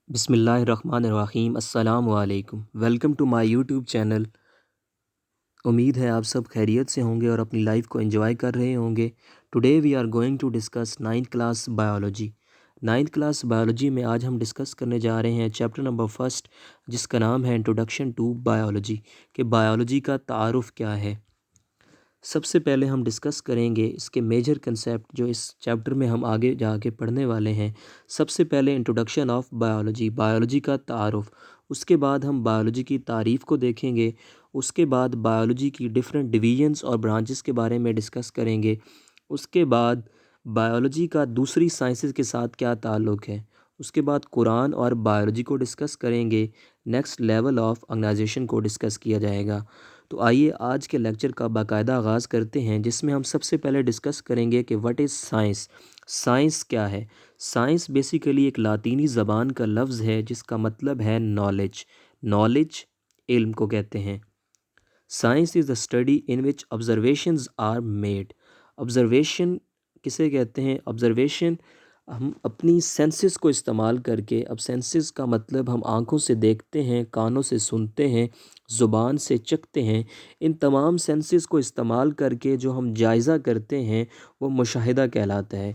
بسم اللہ الرحمن الرحیم السلام علیکم welcome to my YouTube channel. امید ہے آپ سب خیریت سے ہوں گے اور اپنی لائف کو انجوائے کر رہے ہوں گے۔ Today we are going to discuss ninth class biology. Ninth class biology میں آج ہم ڈسکس کرنے جا رہے ہیں چیپٹر نمبر فرسٹ، جس کا نام ہے انٹروڈکشن ٹو بایولوجی، کہ بایولوجی کا تعارف کیا ہے۔ سب سے پہلے ہم ڈسکس کریں گے اس کے میجر کنسیپٹ جو اس چیپٹر میں ہم آگے جا کے پڑھنے والے ہیں۔ سب سے پہلے انٹروڈکشن آف بایولوجی، بایولوجی کا تعارف۔ اس کے بعد ہم بایولوجی کی تعریف کو دیکھیں گے۔ اس کے بعد بایولوجی کی ڈفرینٹ ڈویژنس اور برانچز کے بارے میں ڈسکس کریں گے۔ اس کے بعد بایولوجی کا دوسری سائنسز کے ساتھ کیا تعلق ہے۔ اس کے بعد قرآن اور بایولوجی کو ڈسکس کریں گے۔ نیکسٹ لیول آف آرگنائزیشن کو ڈسکس کیا جائے گا۔ تو آئیے آج کے لیکچر کا باقاعدہ آغاز کرتے ہیں، جس میں ہم سب سے پہلے ڈسکس کریں گے کہ واٹ از سائنس۔ سائنس کیا ہے؟ سائنس بیسیکلی ایک لاطینی زبان کا لفظ ہے جس کا مطلب ہے نالج۔ نالج علم کو کہتے ہیں۔ Science is the study in which observations are made. Observation کسے کہتے ہیں؟ آبزرویشن ہم اپنی سینسز کو استعمال کر کے، اب سینسز کا مطلب ہم آنکھوں سے دیکھتے ہیں، کانوں سے سنتے ہیں، زبان سے چکھتے ہیں۔ ان تمام سینسز کو استعمال کر کے جو ہم جائزہ کرتے ہیں وہ مشاہدہ کہلاتا ہے۔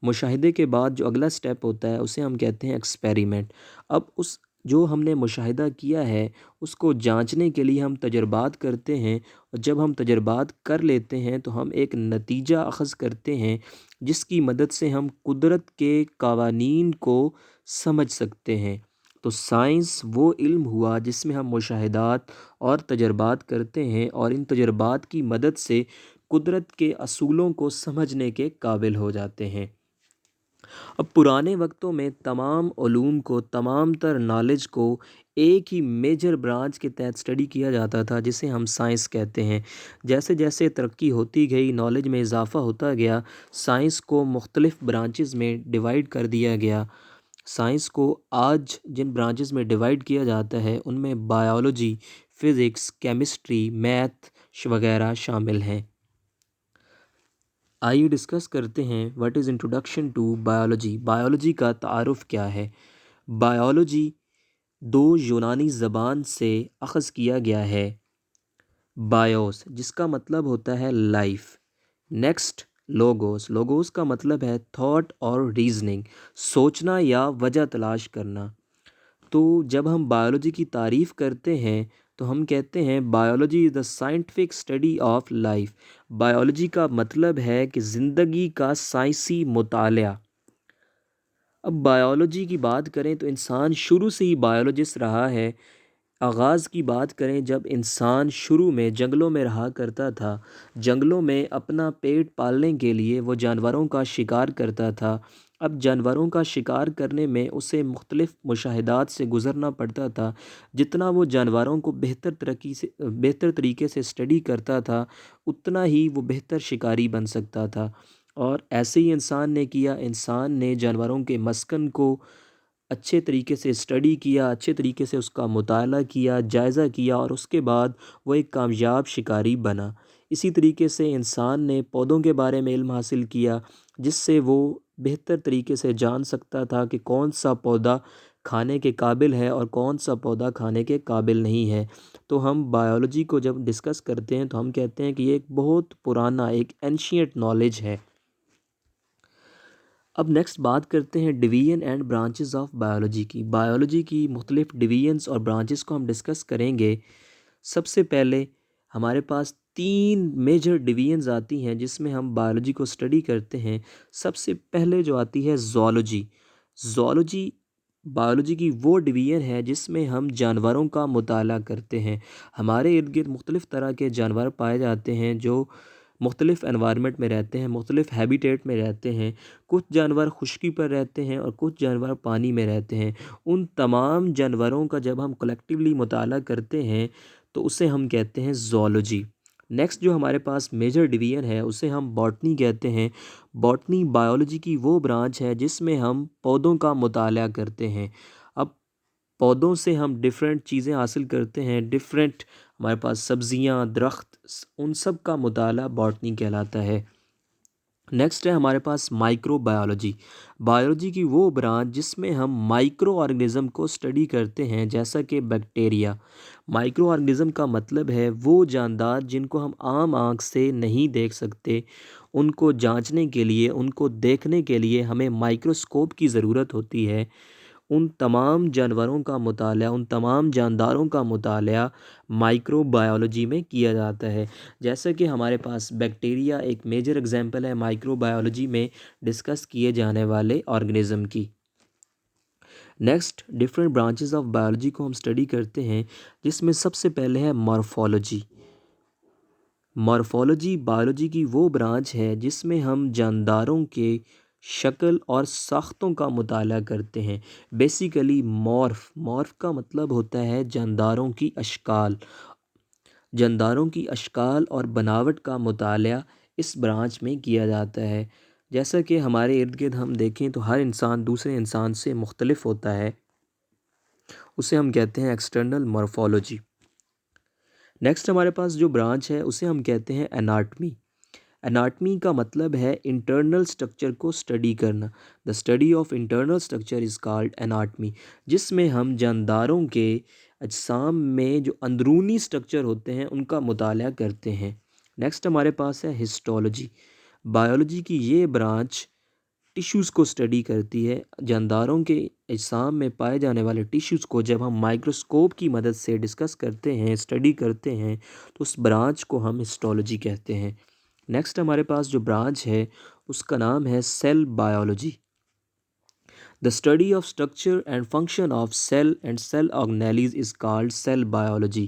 مشاہدے کے بعد جو اگلا سٹیپ ہوتا ہے اسے ہم کہتے ہیں ایکسپیریمنٹ۔ اب اس جو ہم نے مشاہدہ کیا ہے اس کو جانچنے کے لیے ہم تجربات کرتے ہیں، اور جب ہم تجربات کر لیتے ہیں تو ہم ایک نتیجہ اخذ کرتے ہیں جس کی مدد سے ہم قدرت کے قوانین کو سمجھ سکتے ہیں۔ تو سائنس وہ علم ہوا جس میں ہم مشاہدات اور تجربات کرتے ہیں اور ان تجربات کی مدد سے قدرت کے اصولوں کو سمجھنے کے قابل ہو جاتے ہیں۔ اب پرانے وقتوں میں تمام علوم کو، تمام تر نالج کو ایک ہی میجر برانچ کے تحت اسٹڈی کیا جاتا تھا جسے ہم سائنس کہتے ہیں۔ جیسے جیسے ترقی ہوتی گئی، نالج میں اضافہ ہوتا گیا، سائنس کو مختلف برانچز میں ڈیوائیڈ کر دیا گیا۔ سائنس کو آج جن برانچز میں ڈیوائیڈ کیا جاتا ہے ان میں بایولوجی، فزکس، کیمسٹری، میتھ وغیرہ شامل ہیں۔ آئیے ڈسکس کرتے ہیں what is introduction to biology. Biology کا تعارف کیا ہے؟ بایولوجی دو یونانی زبان سے اخذ کیا گیا ہے۔ بایوس جس کا مطلب ہوتا ہے لائف، نیکسٹ لوگوس، لوگوس کا مطلب ہے تھاٹ اور ریزننگ، سوچنا یا وجہ تلاش کرنا۔ تو جب ہم بایولوجی کی تعریف کرتے ہیں تو ہم کہتے ہیں biology is the scientific study of life. Biology کا مطلب ہے کہ زندگی کا سائنسی مطالعہ۔ اب بایولوجی کی بات کریں تو انسان شروع سے ہی بایولوجسٹ رہا ہے۔ آغاز کی بات کریں جب انسان شروع میں جنگلوں میں رہا کرتا تھا، جنگلوں میں اپنا پیٹ پالنے کے لیے وہ جانوروں کا شکار کرتا تھا۔ اب جانوروں کا شکار کرنے میں اسے مختلف مشاہدات سے گزرنا پڑتا تھا۔ جتنا وہ جانوروں کو بہتر طریقے سے اسٹڈی کرتا تھا اتنا ہی وہ بہتر شکاری بن سکتا تھا، اور ایسے ہی انسان نے کیا۔ انسان نے جانوروں کے مسکن کو اچھے طریقے سے اسٹڈی کیا، اچھے طریقے سے اس کا مطالعہ کیا، جائزہ کیا، اور اس کے بعد وہ ایک کامیاب شکاری بنا۔ اسی طریقے سے انسان نے پودوں کے بارے میں علم حاصل کیا، جس سے وہ بہتر طریقے سے جان سکتا تھا کہ کون سا پودا کھانے کے قابل ہے اور کون سا پودا کھانے کے قابل نہیں ہے۔ تو ہم بایولوجی کو جب ڈسکس کرتے ہیں تو ہم کہتے ہیں کہ یہ ایک بہت پرانا، ایک اینشینٹ نالج ہے۔ اب نیکسٹ بات کرتے ہیں division and branches of biology کی۔ بایولوجی کی مختلف ڈویژنس اور برانچز کو ہم ڈسکس کریں گے۔ سب سے پہلے ہمارے پاس تین میجر ڈویژنز آتی ہیں جس میں ہم بایولوجی کو اسٹڈی کرتے ہیں۔ سب سے پہلے جو آتی ہے زوالوجی۔ زوالوجی بایولوجی کی وہ ڈویژن ہے جس میں ہم جانوروں کا مطالعہ کرتے ہیں۔ ہمارے ارد گرد مختلف طرح کے جانور پائے جاتے ہیں جو مختلف انوائرمنٹ میں رہتے ہیں، مختلف ہیبیٹیٹ میں رہتے ہیں۔ کچھ جانور خشکی پر رہتے ہیں اور کچھ جانور پانی میں رہتے ہیں۔ ان تمام جانوروں کا جب ہم کلیکٹیولی مطالعہ کرتے ہیں تو اسے ہم کہتے ہیں زوالوجی۔ نیکسٹ جو ہمارے پاس میجر ڈویژن ہے اسے ہم باٹنی کہتے ہیں۔ باٹنی بایولوجی کی وہ برانچ ہے جس میں ہم پودوں کا مطالعہ کرتے ہیں۔ اب پودوں سے ہم ڈفرینٹ چیزیں حاصل کرتے ہیں، ڈفرینٹ ہمارے پاس سبزیاں، درخت، ان سب کا مطالعہ باٹنی کہلاتا ہے۔ نیکسٹ ہے ہمارے پاس مائکرو بایولوجی. بایولوجی کی وہ برانچ جس میں ہم مائکرو آرگنزم کو اسٹڈی کرتے ہیں جیسا کہ بیکٹیریا. مائکرو آرگنزم کا مطلب ہے وہ جاندار جن کو ہم عام آنکھ سے نہیں دیکھ سکتے. ان کو جانچنے کے لیے، ان کو دیکھنے کے لیے ہمیں مائکروسکوپ کی ضرورت ہوتی ہے. ان تمام جانوروں کا مطالعہ، ان تمام جانداروں کا مطالعہ مائکرو بایولوجی میں کیا جاتا ہے. جیسا کہ ہمارے پاس بیکٹیریا ایک میجر اگزامپل ہے مائکرو بایولوجی میں ڈسکس کیے جانے والے آرگنزم کی. Next different branches of biology کو ہم اسٹڈی کرتے ہیں، جس میں سب سے پہلے ہے مارفولوجی. مارفولوجی بایولوجی کی وہ برانچ ہے جس میں ہم جانداروں کے شکل اور ساختوں کا مطالعہ کرتے ہیں. بیسیکلی مورف کا مطلب ہوتا ہے جانداروں کی اشکال. جانداروں کی اشکال اور بناوٹ کا مطالعہ اس برانچ میں کیا جاتا ہے. جیسا کہ ہمارے ارد گرد ہم دیکھیں تو ہر انسان دوسرے انسان سے مختلف ہوتا ہے، اسے ہم کہتے ہیں ایکسٹرنل مارفولوجی. نیکسٹ ہمارے پاس جو برانچ ہے اسے ہم کہتے ہیں اناٹمی. اناٹمی کا مطلب ہے انٹرنل سٹرکچر کو اسٹڈی کرنا. دا study of internal structure is called anatomy, جس میں ہم جانداروں کے اجسام میں جو اندرونی سٹرکچر ہوتے ہیں ان کا مطالعہ کرتے ہیں. نیکسٹ ہمارے پاس ہے ہسٹولوجی. بایولوجی کی یہ برانچ ٹیشوز کو اسٹڈی کرتی ہے. جانداروں کے اجسام میں پائے جانے والے ٹیشوز کو جب ہم مائکروسکوپ کی مدد سے ڈسکس کرتے ہیں، اسٹڈی کرتے ہیں، تو اس برانچ کو ہم ہسٹولوجی کہتے ہیں. نیکسٹ ہمارے پاس جو برانچ ہے اس کا نام ہے cell biology. The study of structure and function of cell and cell organelles is called cell biology.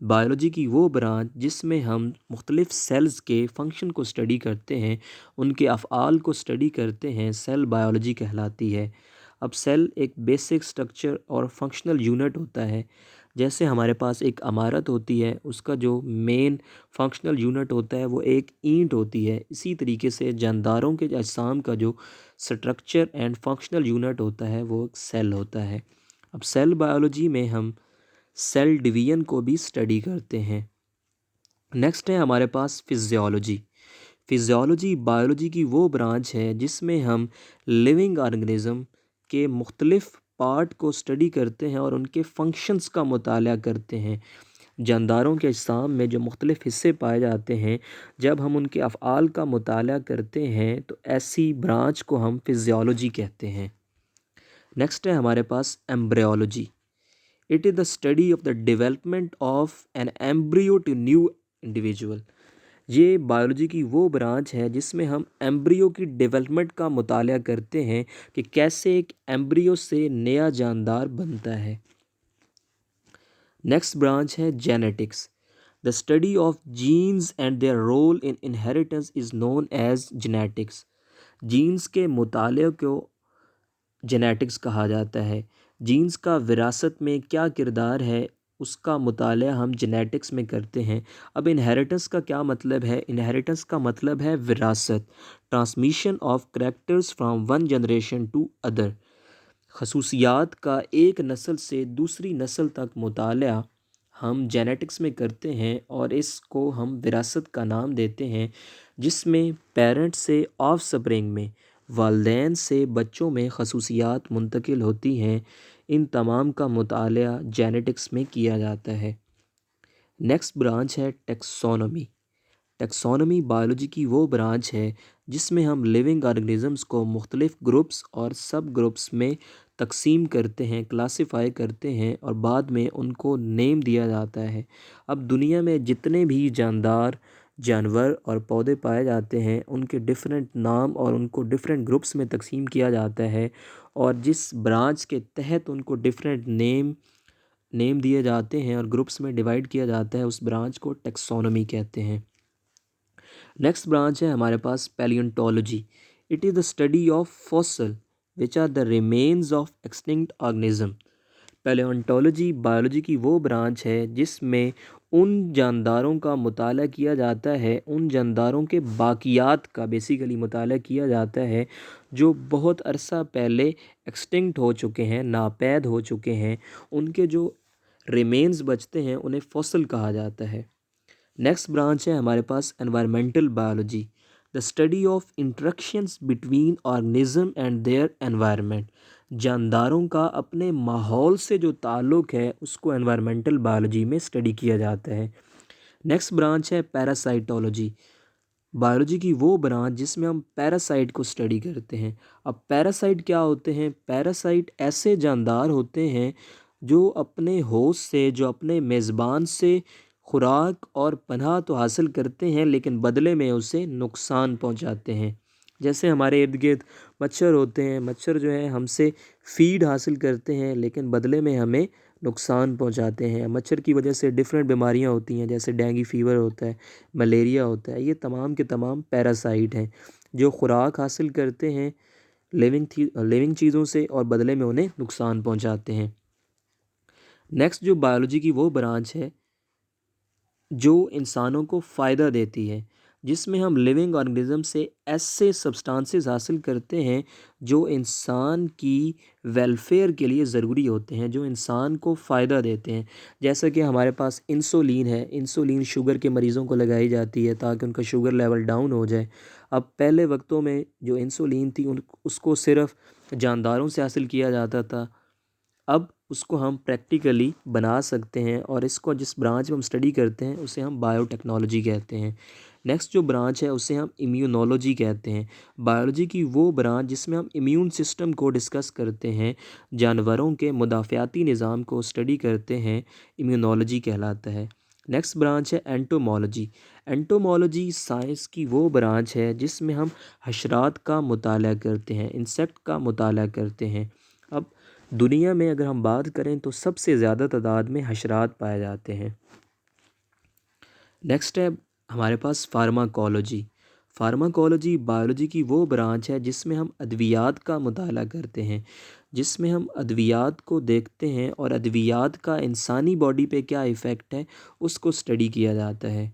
Biology کی وہ برانچ جس میں ہم مختلف سیلز کے فنکشن کو اسٹڈی کرتے ہیں، ان کے افعال کو اسٹڈی کرتے ہیں، سیل بایولوجی کہلاتی ہے. اب سیل ایک بیسک اسٹرکچر اور فنکشنل یونٹ ہوتا ہے. جیسے ہمارے پاس ایک عمارت ہوتی ہے، اس کا جو مین فنکشنل یونٹ ہوتا ہے وہ ایک اینٹ ہوتی ہے. اسی طریقے سے جانداروں کے اجسام کا جو سٹرکچر اینڈ فنکشنل یونٹ ہوتا ہے وہ ایک سیل ہوتا ہے. اب سیل بایولوجی میں ہم سیل ڈویژن کو بھی اسٹڈی کرتے ہیں. نیکسٹ ہے ہمارے پاس فزیولوجی. فزیولوجی بایولوجی کی وہ برانچ ہے جس میں ہم لیونگ آرگنزم کے مختلف پارٹ کو اسٹڈی کرتے ہیں اور ان کے فنکشنز کا مطالعہ کرتے ہیں. جانداروں کے اجسام میں جو مختلف حصے پائے جاتے ہیں، جب ہم ان کے افعال کا مطالعہ کرتے ہیں تو ایسی برانچ کو ہم فزیولوجی کہتے ہیں. نیکسٹ ہے ہمارے پاس embryology. It is the study of the development of an embryo to new individual. یہ بایولوجی کی وہ برانچ ہے جس میں ہم ایمبریو کی ڈیولپمنٹ کا مطالعہ کرتے ہیں کہ کیسے ایک ایمبریو سے نیا جاندار بنتا ہے. نیکسٹ برانچ ہے genetics. The study of genes and their role in inheritance is known as genetics. Genes کے مطالعے کو جینیٹکس کہا جاتا ہے. جینز کا وراثت میں کیا کردار ہے اس کا مطالعہ ہم جینیٹکس میں کرتے ہیں. اب انہیریٹنس کا کیا مطلب ہے؟ انہیریٹنس کا مطلب ہے وراثت، transmission of characters from one generation to other. خصوصیات کا ایک نسل سے دوسری نسل تک مطالعہ ہم جینیٹکس میں کرتے ہیں اور اس کو ہم وراثت کا نام دیتے ہیں، جس میں پیرنٹ سے آف سپرنگ میں، والدین سے بچوں میں خصوصیات منتقل ہوتی ہیں. ان تمام کا مطالعہ جینیٹکس میں کیا جاتا ہے. نیکسٹ برانچ ہے ٹیکسونومی. ٹیکسونومی بایولوجی کی وہ برانچ ہے جس میں ہم لیونگ آرگنزمس کو مختلف گروپس اور سب گروپس میں تقسیم کرتے ہیں، کلاسیفائی کرتے ہیں اور بعد میں ان کو نیم دیا جاتا ہے. اب دنیا میں جتنے بھی جاندار، جانور اور پودے پائے جاتے ہیں ان کے ڈفرینٹ نام اور ان کو ڈفرینٹ گروپس میں تقسیم کیا جاتا ہے، اور جس برانچ کے تحت ان کو ڈفرینٹ نیم دیے جاتے ہیں اور گروپس میں ڈیوائڈ کیا جاتا ہے، اس برانچ کو ٹیکسونومی کہتے ہیں. نیکسٹ برانچ ہے ہمارے پاس palaeontology. It is the study of fossil which are the remains of extinct organism. Palaeontology biology کی وہ برانچ ہے جس میں ان جانداروں کا مطالعہ کیا جاتا ہے، ان جانداروں کے باقیات کا بیسیکلی مطالعہ کیا جاتا ہے جو بہت عرصہ پہلے ایکسٹنکٹ ہو چکے ہیں، ناپید ہو چکے ہیں. ان کے جو ریمینز بچتے ہیں انہیں فوسل کہا جاتا ہے. نیکسٹ برانچ ہے ہمارے پاس environmental biology. The study of interactions between organism and their environment, جانداروں کا اپنے ماحول سے جو تعلق ہے اس کو انوائرمنٹل بایولوجی میں اسٹڈی کیا جاتا ہے۔ نیکسٹ برانچ ہے پیراسائٹولوجی، بایولوجی کی وہ برانچ جس میں ہم پیراسائٹ کو اسٹڈی کرتے ہیں۔ اب پیراسائٹ کیا ہوتے ہیں؟ پیراسائٹ ایسے جاندار ہوتے ہیں جو اپنے ہوسٹ سے، جو اپنے میزبان سے خوراک اور پناہ تو حاصل کرتے ہیں لیکن بدلے میں اسے نقصان پہنچاتے ہیں۔ جیسے ہمارے ارد گرد مچھر ہوتے ہیں، مچھر جو ہے ہم سے فیڈ حاصل کرتے ہیں لیکن بدلے میں ہمیں نقصان پہنچاتے ہیں۔ مچھر کی وجہ سے ڈفرینٹ بیماریاں ہوتی ہیں، جیسے ڈینگی فیور ہوتا ہے، ملیریا ہوتا ہے۔ یہ تمام کے تمام پیراسائٹ ہیں جو خوراک حاصل کرتے ہیں لیونگ چیزوں سے اور بدلے میں انہیں نقصان پہنچاتے ہیں۔ نیکسٹ جو بایولوجی کی وہ برانچ ہے جو انسانوں کو فائدہ دیتی ہے، جس میں ہم لیونگ آرگنزم سے ایسے سبسٹانسز حاصل کرتے ہیں جو انسان کی ویلفیئر کے لیے ضروری ہوتے ہیں، جو انسان کو فائدہ دیتے ہیں۔ جیسا کہ ہمارے پاس انسولین ہے، انسولین شوگر کے مریضوں کو لگائی جاتی ہے تاکہ ان کا شوگر لیول ڈاؤن ہو جائے۔ اب پہلے وقتوں میں جو انسولین تھی اس کو صرف جانداروں سے حاصل کیا جاتا تھا، اب اس کو ہم پریکٹیکلی بنا سکتے ہیں اور اس کو جس برانچ میں ہم اسٹڈی کرتے ہیں اسے ہم بایو ٹیکنالوجی کہتے ہیں۔ نیکسٹ جو برانچ ہے اسے ہم امیونولوجی کہتے ہیں، بایولوجی کی وہ برانچ جس میں ہم امیون سسٹم کو ڈسکس کرتے ہیں، جانوروں کے مدافعاتی نظام کو اسٹڈی کرتے ہیں، امیونولوجی کہلاتا ہے۔ نیکسٹ برانچ ہے اینٹومولوجی، اینٹومولوجی سائنس کی وہ برانچ ہے جس میں ہم حشرات کا مطالعہ کرتے ہیں، انسیکٹ کا مطالعہ کرتے ہیں۔ اب دنیا میں اگر ہم بات کریں تو سب سے زیادہ تعداد میں حشرات پائے جاتے ہیں۔ نیکسٹ ہے ہمارے پاس فارماکولوجی، فارماکولوجی بایولوجی کی وہ برانچ ہے جس میں ہم ادویات کا مطالعہ کرتے ہیں، جس میں ہم ادویات کو دیکھتے ہیں اور ادویات کا انسانی باڈی پہ کیا ایفیکٹ ہے اس کو اسٹڈی کیا جاتا ہے۔